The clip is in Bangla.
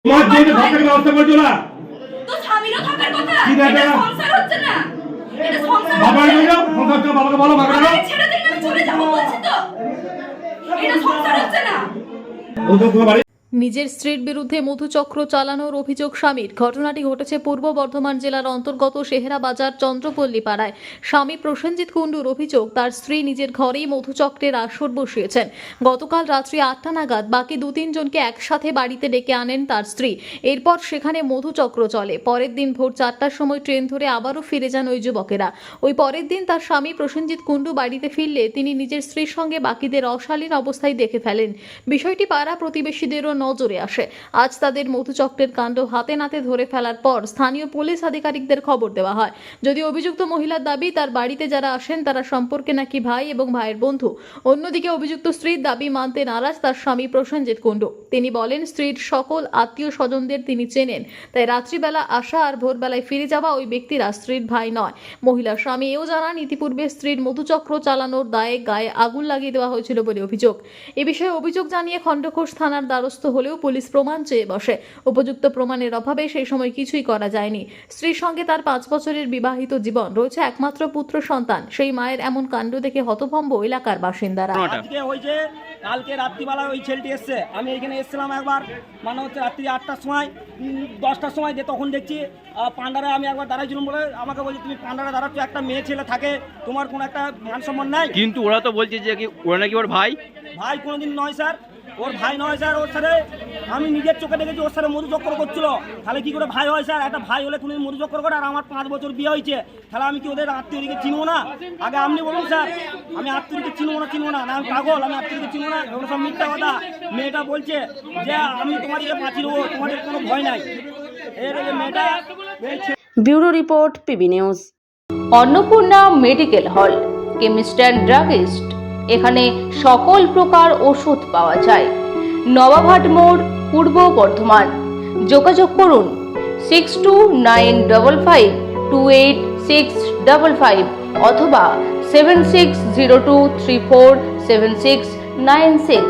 তোমার জন্য থাকার ব্যবস্থা করছো না তো স্বামীরও থাকার কথা কি ব্যাপার? এটা সংসার হচ্ছে না এটা সংসার বাবা হচ্ছে না। বাবাকে বলো বাবাকে বলো আমাকে ছেড়ে দিন আমি চলে যাবো বলছি তো এটা সংসার হচ্ছে না। তোমার বাড়ি নিজের স্ত্রীর বিরুদ্ধে মধুচক্র চালানোর অভিযোগ স্বামীর। ঘটনাটি ঘটেছে পূর্ব বর্ধমান জেলার অন্তর্গত শেহরা বাজার চন্দ্রপল্লী পাড়ায়। স্বামী প্রসেনজিৎ কুণ্ডুর অভিযোগ, তার স্ত্রী নিজের ঘরেই মধুচক্রের আসর বসিয়েছেন। গতকাল রাত্রি 8টা নাগাদ বাকি 2-3 জনকে একসাথে বাড়িতে ডেকে আনেন তার স্ত্রী। এরপর সেখানে মধুচক্র চলে। পরের দিন ভোর 4টার সময় ট্রেন ধরে আবারও ফিরে যান ওই যুবকেরা। ওই পরের দিন তার স্বামী প্রসেনজিৎ কুণ্ডু বাড়িতে ফিরলে তিনি নিজের স্ত্রীর সঙ্গে বাকিদের অশালীন অবস্থায় দেখে ফেলেন। বিষয়টি পাড়া প্রতিবেশীদেরও নজরে আসে। আজ তাদের মধুচক্রের কাণ্ড হাতে নাতে ধরে ফেলার পর স্থানীয় পুলিশ আধিকারিকদের খবর দেওয়া হয়। যদিও অভিযুক্ত মহিলার দাবি, তার বাড়িতে যারা আসেন তারা সম্পর্কে নাকি ভাই এবং ভাইয়ের বন্ধু। অন্যদিকে অভিযুক্ত স্ত্রীর দাবি মানতে নারাজ তার স্বামী প্রসেনজিৎ কুণ্ডু। তিনি বলেন, স্ত্রীর সকল আত্মীয় স্বজনদের তিনি চেনেন, তাই রাত্রিবেলা আসা আর ভোরবেলায় ফিরে যাওয়া ওই ব্যক্তিরা স্ত্রীর ভাই নয়। মহিলার স্বামী এও জানান, ইতিপূর্বে স্ত্রীর মধুচক্র চালানোর দায়ে গায়ে আগুন লাগিয়ে দেওয়া হয়েছিল বলে অভিযোগ। এ বিষয়ে অভিযোগ জানিয়ে খণ্ডঘোষ থানার দ্বারস্থ হলেও পুলিশ প্রমাণ চেয়ে বসে। উপযুক্ত প্রমাণের অভাবে সেই সময় কিছুই করা যায়নি। স্ত্রীর সঙ্গে তার 5 বছরের বিবাহিত জীবন, রয়েছে একমাত্র পুত্র সন্তান। সেই মায়ের এমন কাণ্ড দেখে হতভম্ব এলাকার বাসিন্দারা। আজকে ওই যে কালকে রাত্রিবেলা ওই ছেলেটি এসছে, আমি এখানে এসেছিলাম একবার, মানে হচ্ছে রাত্রি 8টার সময় 10টার সময় যে তখন দেখছি পান্ডারে আমি একবার দাঁড়াইছিলাম বলে আমাকে বলছে, তুমি পান্ডারে দাঁড়াচ্ছ, একটা মেয়ে ছেলে থাকে, তোমার কোনো একটা মান সম্মান নাই। কিন্তু ওরা তো বলছে যে কি ওরা নাকি ওর ভাই। ভাই কোনোদিন নয় স্যার, ওর ভাই নয় স্যার। ওর সাথে আমি নিজের চোখে দেখেছি ওর সাথে মধুচক্র করছিল। তাহলে কি করে ভাই হয় স্যার? একটা ভাই হলে কোনোদিন মধুচক্র করে? আর আমার 5 বছর বিয়ে হয়েছে, তাহলে আমি কি ওদের আত্মীয়দিকে চিনবো না? আগে আপনি বলুন স্যার, আমি আত্মীয়দিকে চিনবো না না আমি পাগল, আমি আত্মীয়দিকে চিনবো না? এগুলো সব মিথ্যা কথা। মেয়েটা বলছে যে আমি তোমাদেরকে বাঁচিয়ে দেবো, তোমাদের কোনো ভয় নাই। এর মেয়েটা bureau report, PB news. Annapurna medical hall, chemist and druggist. এখানে সকল প্রকার ওষুধ পাওয়া যায়। নবাবহাট মোড়, পূর্ব বর্ধমান। যোগাযোগ করুন 6295528655 অথবা 7602347696।